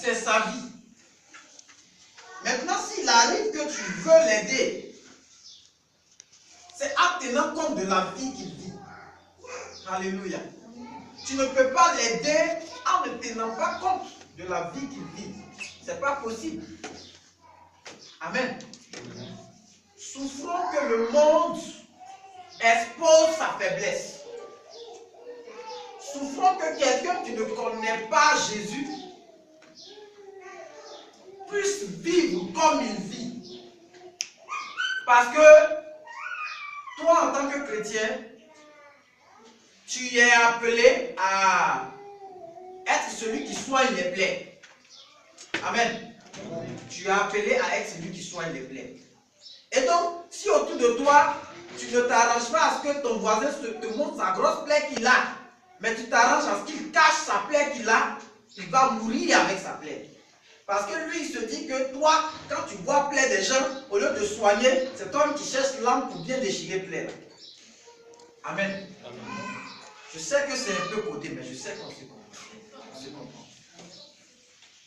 c'est sa vie. Maintenant, s'il arrive que tu veux l'aider, c'est en tenant compte de la vie qu'il vit. Alléluia. Tu ne peux pas l'aider en ne tenant pas compte de la vie qu'il vit. Ce n'est pas possible. Amen. Souffrons que le monde expose sa faiblesse. Souffrons que quelqu'un qui ne connaît pas Jésus puisse vivre comme il vit. Parce que toi, en tant que chrétien, tu es appelé à être celui qui soigne les plaies. Amen. Tu es appelé à être celui qui soigne les plaies. Et donc, si autour de toi, tu ne t'arranges pas à ce que ton voisin te montre sa grosse plaie qu'il a, mais tu t'arranges à ce qu'il cache sa plaie qu'il a, il va mourir avec sa plaie. Parce que lui, il se dit que toi, quand tu vois plaie des gens, au lieu de soigner, c'est toi qui cherches l'âme pour bien déchirer plaie. Amen. Je sais que c'est un peu codé, mais je sais qu'on se comprend.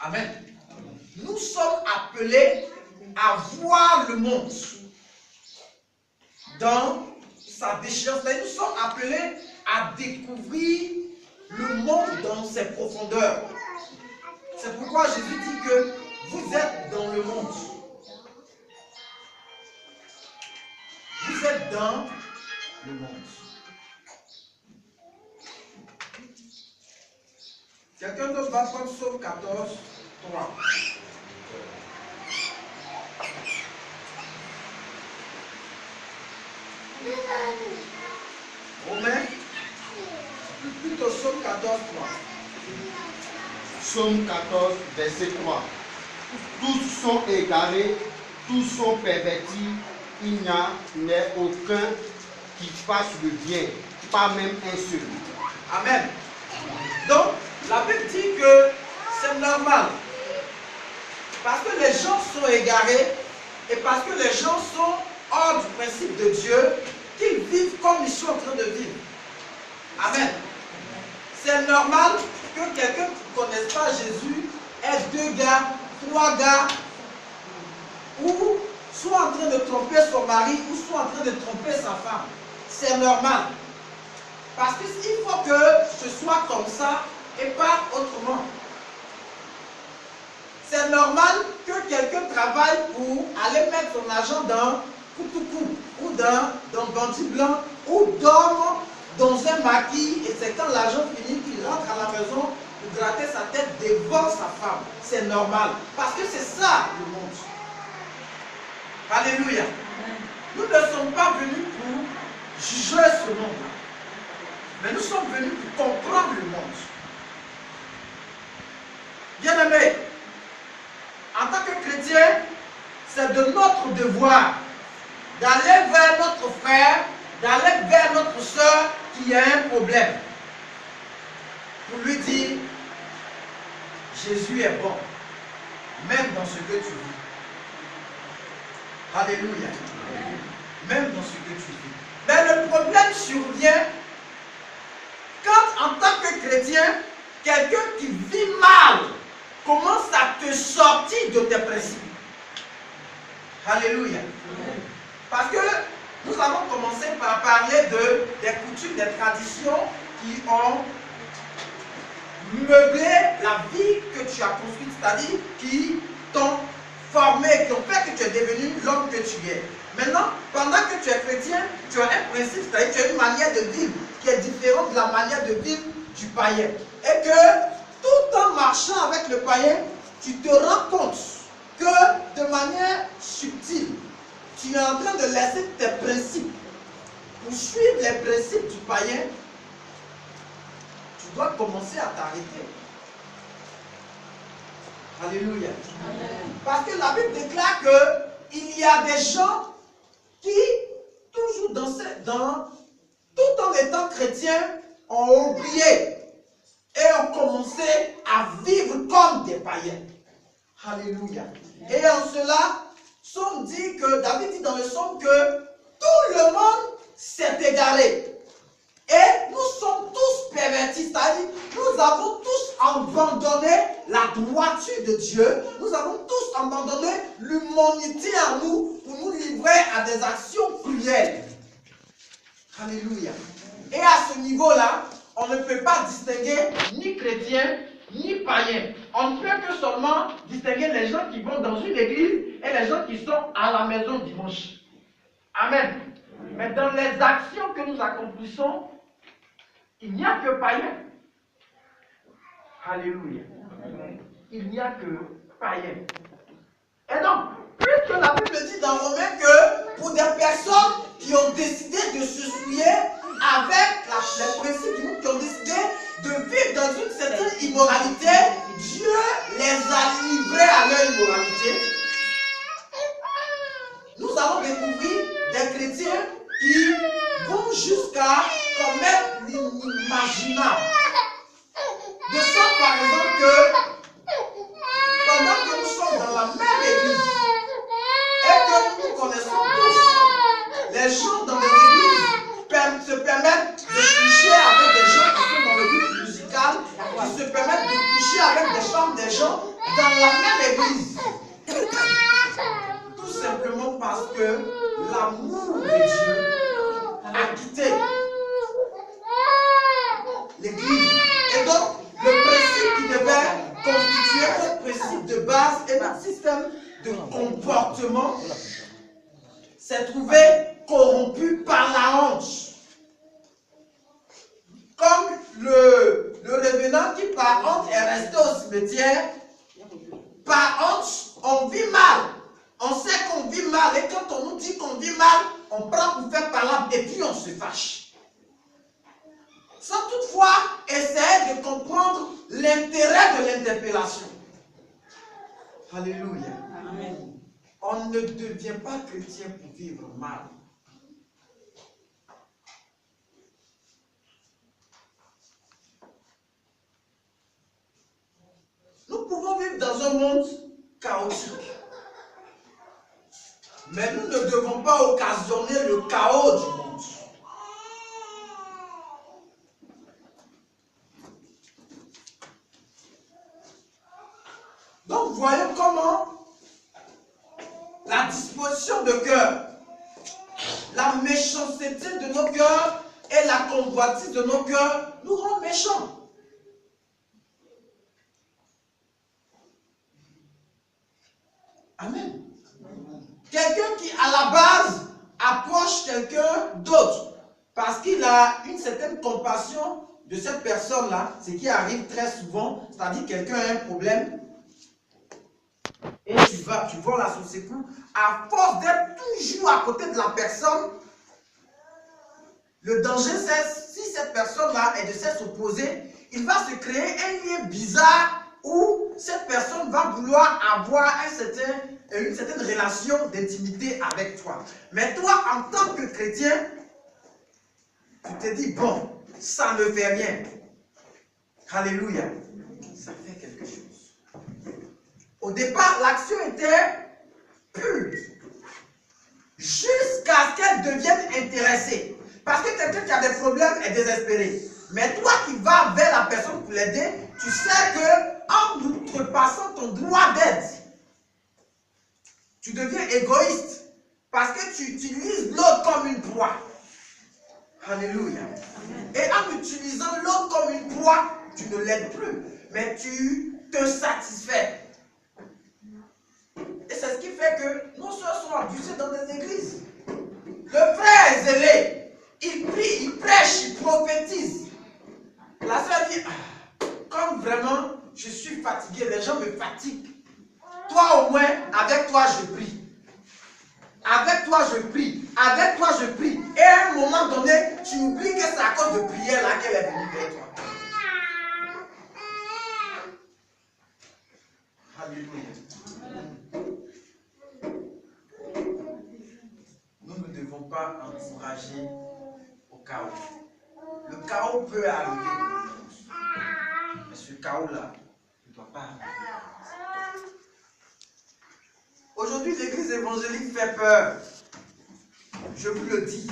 Amen. Nous sommes appelés à voir le monde dans sa déchéance. Mais nous sommes appelés à découvrir le monde dans ses profondeurs. C'est pourquoi Jésus dit que vous êtes dans le monde. Vous êtes dans le monde. Quelqu'un d'autre va prendre Psaume 14, 3. Romain, plutôt Psaume 14, 3. Psaume 14, verset 3. Tous sont égarés, tous sont pervertis, il n'y a aucun qui fasse le bien, pas même un seul. Amen. Donc, la Bible dit que c'est normal. Parce que les gens sont égarés et parce que les gens sont hors du principe de Dieu, qu'ils vivent comme ils sont en train de vivre. Amen. C'est normal que quelqu'un qui ne connaisse pas Jésus ait 2 gars, 3 gars, ou soit en train de tromper son mari, ou soit en train de tromper sa femme. C'est normal. Parce qu'il faut que ce soit comme ça et pas autrement. C'est normal que quelqu'un travaille pour aller mettre son argent dans Koutoukou, ou dans Bandit Blanc, ou dorme dans un maquis, et c'est quand l'argent finit qu'il rentre à la maison pour gratter sa tête devant sa femme. C'est normal. Parce que c'est ça le monde. Alléluia. Nous ne sommes pas venus pour juger ce monde. Mais nous sommes venus pour comprendre le monde. Bien-aimés, en tant que chrétien, c'est de notre devoir d'aller vers notre frère, d'aller vers notre soeur qui a un problème. Pour lui dire, Jésus est bon, même dans ce que tu vis. Alléluia. Même dans ce que tu vis. Mais le problème survient quand, en tant que chrétien, quelqu'un qui vit mal commence à te sortir de tes principes. Alléluia. Parce que nous avons commencé par parler des coutumes, des traditions qui ont meublé la vie que tu as construite, c'est-à-dire qui t'ont formé, qui ont fait que tu es devenu l'homme que tu es. Maintenant, pendant que tu es chrétien, tu as un principe, c'est-à-dire que tu as une manière de vivre qui est différente de la manière de vivre du païen. Et que tout en marchant avec le païen, tu te rends compte que de manière subtile, tu es en train de laisser tes principes pour suivre les principes du païen. Tu dois commencer à t'arrêter. Alléluia. Amen. Parce que la Bible déclare qu'il y a des gens qui, toujours tout en étant chrétiens, ont oublié et ont commencé à vivre comme des païens. Alléluia. Et en cela, Psaume dit que, David dit dans le psaume que tout le monde s'est égaré. Et nous sommes tous pervertis, c'est-à-dire nous avons tous abandonné la droiture de Dieu, nous avons tous abandonné l'humanité en nous pour nous livrer à des actions cruelles. Alléluia. Et à ce niveau-là, on ne peut pas distinguer ni chrétiens ni païens. On ne peut que seulement distinguer les gens qui vont dans une église et les gens qui sont à la maison dimanche. Amen. Mais dans les actions que nous accomplissons, il n'y a que païens. Alléluia. Il n'y a que païens. Et donc, puisque la Bible dit dans Romains que pour des personnes qui ont décidé de se souiller avec les principes du monde, qui ont décidé de vivre dans une certaine immoralité, Dieu les a livrés à leur immoralité. Nous allons découvrir des chrétiens qui vont jusqu'à commettre l'inimaginable. De sorte par exemple que pendant que nous sommes dans la même église et que nous connaissons tous les gens dans les églises se permettent de coucher avec des gens qui sont dans le groupe musical, qui se permettent de coucher avec des femmes, des gens dans la même église. Tout simplement parce que l'amour de Dieu a quitté l'église. Et donc, le principe qui devait constituer un principe de base et un système de comportement s'est trouvé corrompu par la honte. Comme le revenant qui par honte est resté au cimetière, par honte, on vit mal. On sait qu'on vit mal et quand on nous dit qu'on vit mal, on prend pour faire palabre et puis on se fâche. Sans toutefois essayer de comprendre l'intérêt de l'interpellation. Alléluia. Amen. On ne devient pas chrétien pour vivre mal. Nous pouvons vivre dans un monde chaotique. Mais nous ne devons pas occasionner le chaos du monde. Donc, voyons comment la disposition de cœur, la méchanceté de nos cœurs et la convoitise de nos cœurs nous rend méchants. Amen. Quelqu'un qui, à la base, approche quelqu'un d'autre parce qu'il a une certaine compassion de cette personne-là, ce qui arrive très souvent, c'est-à-dire quelqu'un a un problème et tu voles à son secours, à force d'être toujours à côté de la personne, le danger c'est, si cette personne-là est de sexe opposé, il va se créer un lien bizarre où cette personne va vouloir avoir une certaine relation d'intimité avec toi. Mais toi, en tant que chrétien, tu te dis, bon, ça ne fait rien. Alléluia. Ça fait quelque chose. Au départ, l'action était pure. Jusqu'à ce qu'elle devienne intéressée. Parce que quelqu'un qui a des problèmes est désespéré. Mais toi qui vas vers la personne pour l'aider, tu sais qu'en outrepassant ton droit d'aide, tu deviens égoïste. Parce que tu utilises l'autre comme une proie. Alléluia. Et en utilisant l'autre comme une proie, tu ne l'aides plus. Mais tu te satisfais. Et c'est ce qui fait que nos soeurs sont abusées dans des églises. Le frère est zélé. Il prie, il prêche, il prophétise. La soeur dit, comme vraiment je suis fatigué, les gens me fatiguent. Toi au moins, avec toi je prie. Avec toi je prie. Avec toi je prie. Et à un moment donné, tu oublies que c'est à cause de prière là qu'elle est venue vers toi. Alléluia. Nous ne devons pas encourager au chaos. Le chaos peut arriver. Mais ce chaos-là ne doit pas arriver. Aujourd'hui, l'église évangélique fait peur. Je vous le dis.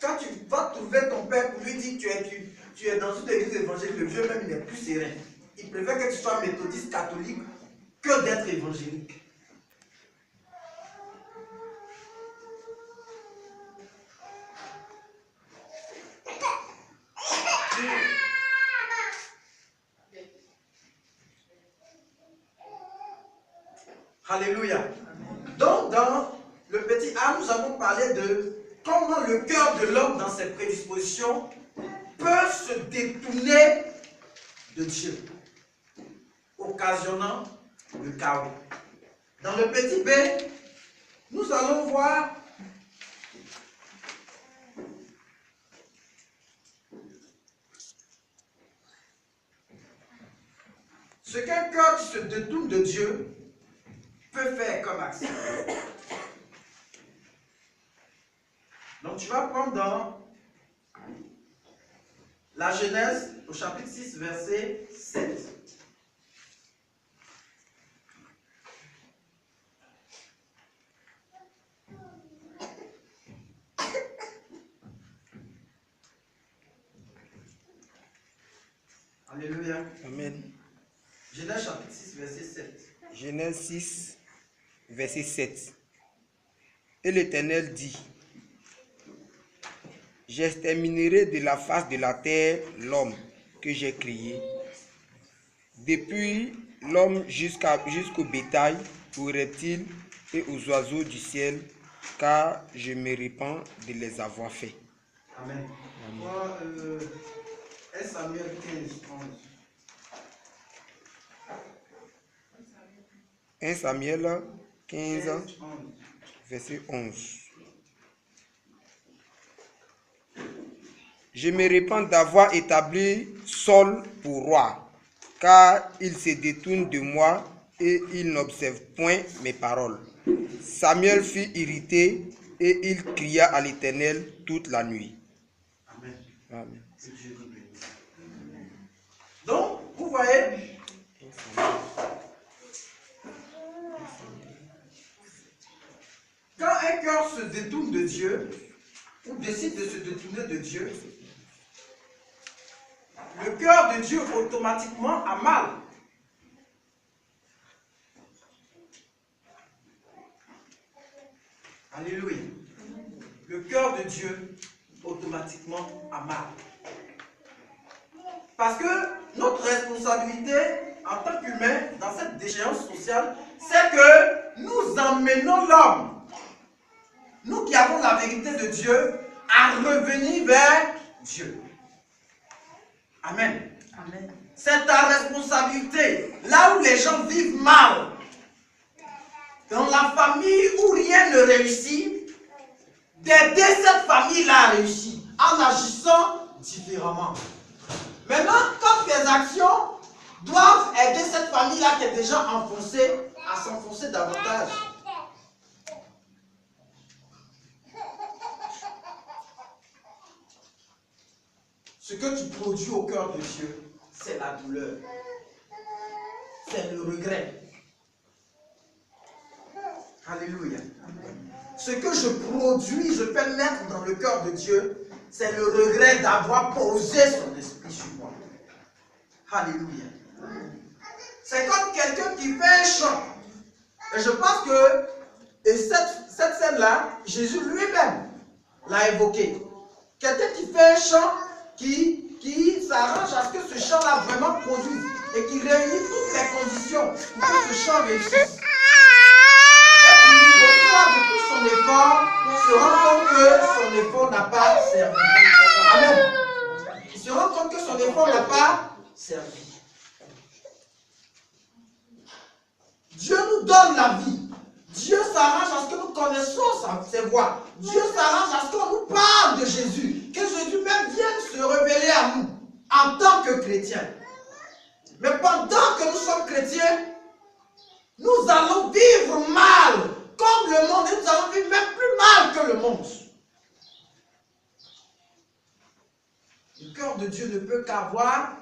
quand tu vas trouver ton père pour lui dire que tu es dans une église évangélique, le vieux même il est plus serein. Il préfère que tu sois méthodiste catholique que d'être évangélique. Alléluia. Donc, dans le petit A, nous avons parlé de comment le cœur de l'homme, dans ses prédispositions, peut se détourner de Dieu, occasionnant le chaos. Dans le petit B, nous allons voir ce qu'un cœur qui se détourne de Dieu peut faire comme action. Donc tu vas prendre dans la Genèse au chapitre 6, verset 7. Alléluia. Amen. Genèse chapitre 6, verset 7. Genèse 6, verset 7. Et l'Éternel dit, j'exterminerai de la face de la terre l'homme que j'ai créé, depuis l'homme jusqu'au bétail, aux reptiles et aux oiseaux du ciel, car je me répands de les avoir faits. Amen. Moi, 1 Samuel 15, 11. 1 Samuel 15, 11. verset 11. Je me répands d'avoir établi Saul pour roi, car il se détourne de moi et il n'observe point mes paroles. Samuel fut irrité et il cria à l'Éternel toute la nuit. Amen. Amen. Donc, vous voyez, quand un cœur se détourne de Dieu, ou décide de se détourner de Dieu, le cœur de Dieu automatiquement a mal. Alléluia. Le cœur de Dieu automatiquement a mal. Parce que notre responsabilité en tant qu'humain dans cette déchéance sociale, c'est que nous emmenons l'homme, nous qui avons la vérité de Dieu, à revenir vers Dieu. Amen. Amen. C'est ta responsabilité. Là où les gens vivent mal, dans la famille où rien ne réussit, d'aider cette famille-là à réussir en agissant différemment. Maintenant, quand tes actions doivent aider cette famille-là qui est déjà enfoncée à s'enfoncer davantage. Ce que tu produis au cœur de Dieu, c'est la douleur. C'est le regret. Alléluia. Ce que je produis, je fais naître dans le cœur de Dieu, c'est le regret d'avoir posé son esprit sur moi. Alléluia. C'est comme quelqu'un qui fait un chant. Et je pense que cette scène-là, Jésus lui-même l'a évoqué. Quelqu'un qui fait un chant, qui s'arrange à ce que ce chant-là vraiment produise et qui réunit toutes les conditions pour que ce chant réussisse. Et puis, au soir de tout son effort, se rend compte que son effort n'a pas servi. Amen. Il se rend compte que son effort n'a pas servi. Dieu nous donne la vie. Dieu s'arrange à ce que nous connaissons ses voies. Dieu s'arrange à ce qu'on nous parle de Jésus. Que Jésus même vienne se révéler à nous en tant que chrétiens. Mais pendant que nous sommes chrétiens, nous allons vivre mal comme le monde. Et nous allons vivre même plus mal que le monde. Le cœur de Dieu ne peut qu'avoir.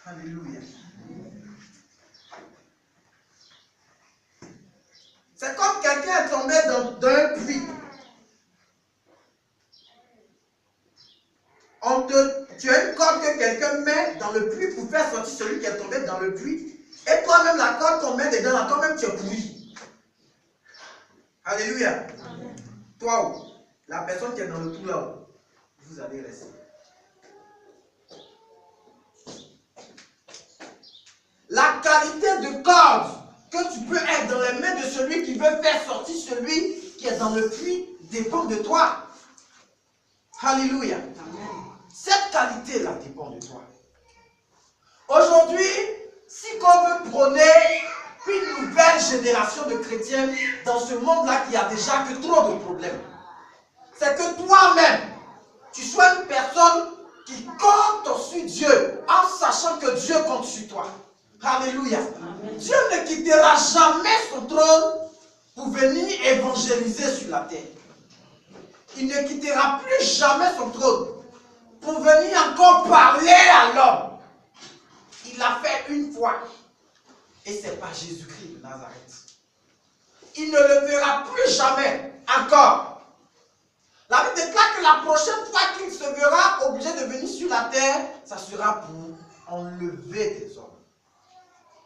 Alléluia. C'est comme quelqu'un est tombé dans un puits. sorti celui qui est tombé dans le puits. Et toi-même, la corde qu'on met dedans, là, toi-même, tu es pourri. Alléluia. Amen. Toi, la personne qui est dans le trou là-haut, vous allez rester. La qualité de corde que tu peux être dans les mains de celui qui veut faire sortir celui qui est dans le puits dépend de toi. Alléluia. Amen. Cette qualité-là dépend de toi. Aujourd'hui, si on veut prôner une nouvelle génération de chrétiens dans ce monde-là qui a déjà que trop de problèmes, c'est que toi-même, tu sois une personne qui compte sur Dieu en sachant que Dieu compte sur toi. Alléluia. Amen. Dieu ne quittera jamais son trône pour venir évangéliser sur la terre. Il ne quittera plus jamais son trône pour venir encore parler à l'homme. Il l'a fait une fois. Et c'est pas Jésus-Christ de Nazareth. Il ne le fera plus jamais encore. La Bible déclare que la prochaine fois qu'il se verra obligé de venir sur la terre, ça sera pour enlever des hommes.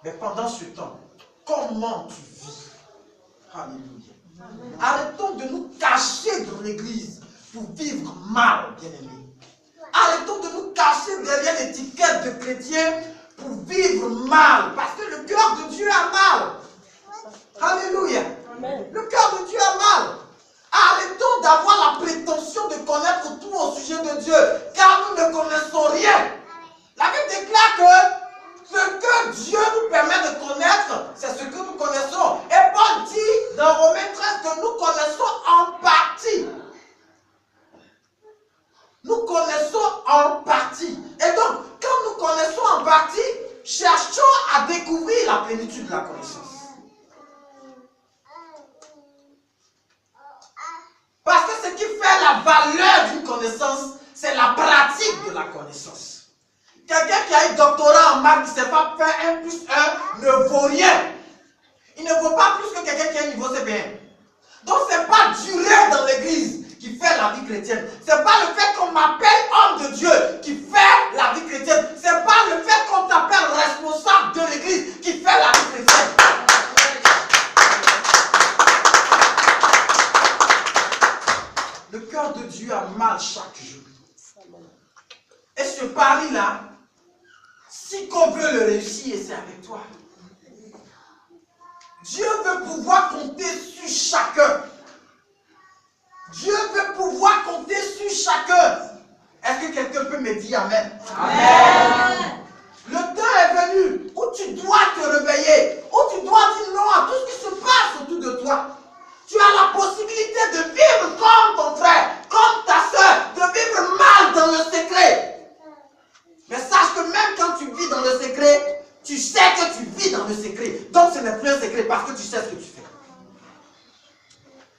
Mais pendant ce temps, comment tu vis? Alléluia. Amen. Arrêtons de nous cacher dans l'église pour vivre mal, bien-aimés. Arrêtons de nous cacher derrière l'étiquette de chrétien pour vivre mal. Parce que le cœur de Dieu a mal. Alléluia. Amen. Le cœur de Dieu a mal. Arrêtons d'avoir la prétention de connaître tout au sujet de Dieu, car nous ne connaissons rien. La Bible déclare que ce que Dieu nous permet de connaître, c'est ce que nous connaissons. Et Paul dit dans Romains 13 que nous connaissons en partie. Nous connaissons en partie. Et donc, quand nous connaissons en partie, cherchons à découvrir la plénitude de la connaissance. Parce que ce qui fait la valeur d'une connaissance, c'est la pratique de la connaissance. Quelqu'un qui a eu doctorat en maths, qui ne sait pas faire 1 plus 1, ne vaut rien. Il ne vaut pas plus que quelqu'un qui a un niveau CP1. Donc ce n'est pas durer dans l'église qui fait la vie chrétienne. Ce n'est pas le fait qu'on m'appelle homme de Dieu qui fait la vie chrétienne. Ce n'est pas le fait qu'on t'appelle responsable de l'église qui fait la vie chrétienne. Le cœur de Dieu a mal chaque jour. Et ce pari-là, si qu'on veut le réussir, c'est avec toi. Dieu veut pouvoir compter sur chacun. Dieu veut pouvoir compter sur chacun. Est-ce que quelqu'un peut me dire Amen? Amen. Le temps est venu où tu dois te réveiller, où tu dois dire non à tout ce qui se passe autour de toi. Tu as la possibilité de vivre comme ton frère, comme ta soeur, de vivre mal dans le secret. Mais sache que même quand tu vis dans le secret, tu sais que tu vis dans le secret. Donc ce n'est plus un secret parce que tu sais ce que tu fais.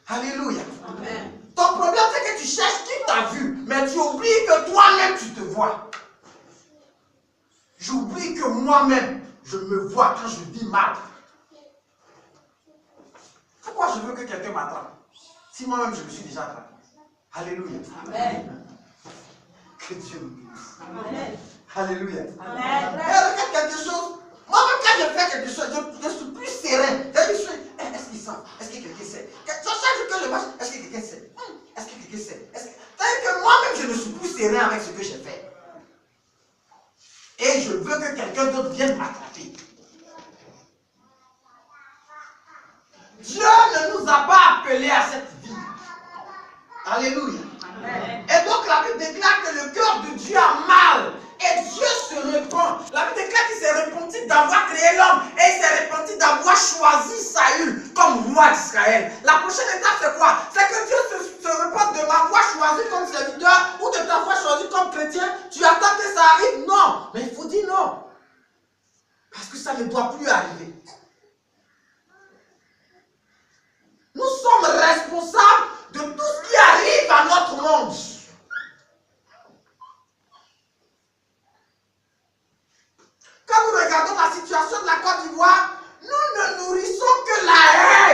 Alléluia. Amen. Ton problème c'est que tu cherches qui t'a vu, mais tu oublies que toi-même tu te vois. J'oublie que moi-même, je me vois quand je vis mal. Pourquoi je veux que quelqu'un m'attrape? Si moi-même je me suis déjà attrapé. Alléluia. Amen. Que Dieu nous bénisse. Amen. Alléluia. Amen. Et regarde quelque chose. Moi-même, quand je fais quelque chose, je suis plus serein. Est-ce qu'ils savent? Est-ce que quelqu'un sait? Chaque jour que je marche, est-ce que quelqu'un sait? Est-ce que quelqu'un sait? C'est-à-dire que moi-même, je ne suis plus serein avec ce que j'ai fait. Et je veux que quelqu'un d'autre vienne m'attraper. Dieu ne nous a pas appelés à cette vie. Alléluia. Amen. Et donc la Bible déclare que le cœur de Dieu a mal. Et Dieu se répand. La Bible déclare qu'il s'est repenti d'avoir créé l'homme. Et il s'est repenti d'avoir choisi Saül comme roi d'Israël. La prochaine étape c'est quoi? C'est que Dieu se repent de m'avoir choisi comme serviteur ou de t'avoir choisi comme chrétien. Tu attends que ça arrive? Non. Mais il faut dire non. Parce que ça ne doit plus arriver. Nous sommes responsables de tout ce qui arrive à notre monde. Quand nous regardons la situation de la Côte d'Ivoire, nous ne nourrissons que la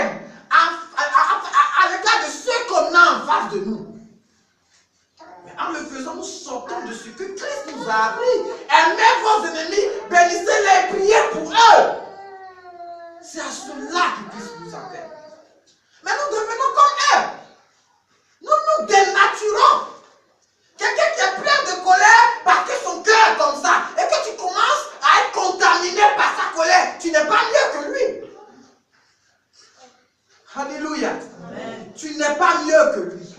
haine à l'égard de ceux qu'on a en face de nous. Mais en le faisant, nous sortons de de ce que Christ nous a appris. Aimez vos ennemis, bénissez-les, priez pour eux. C'est à cela que Christ nous appelle. Mais nous devenons comme eux. Nous nous dénaturons. Quelqu'un qui est plein de colère parce que son cœur est comme ça et que tu commences à être contaminé par sa colère, tu n'es pas mieux que lui. Alléluia. Amen. Tu n'es pas mieux que lui.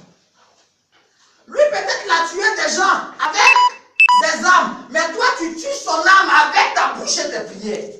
Lui peut-être il a tué des gens avec des armes, mais toi tu tues son âme avec ta bouche et tes prières.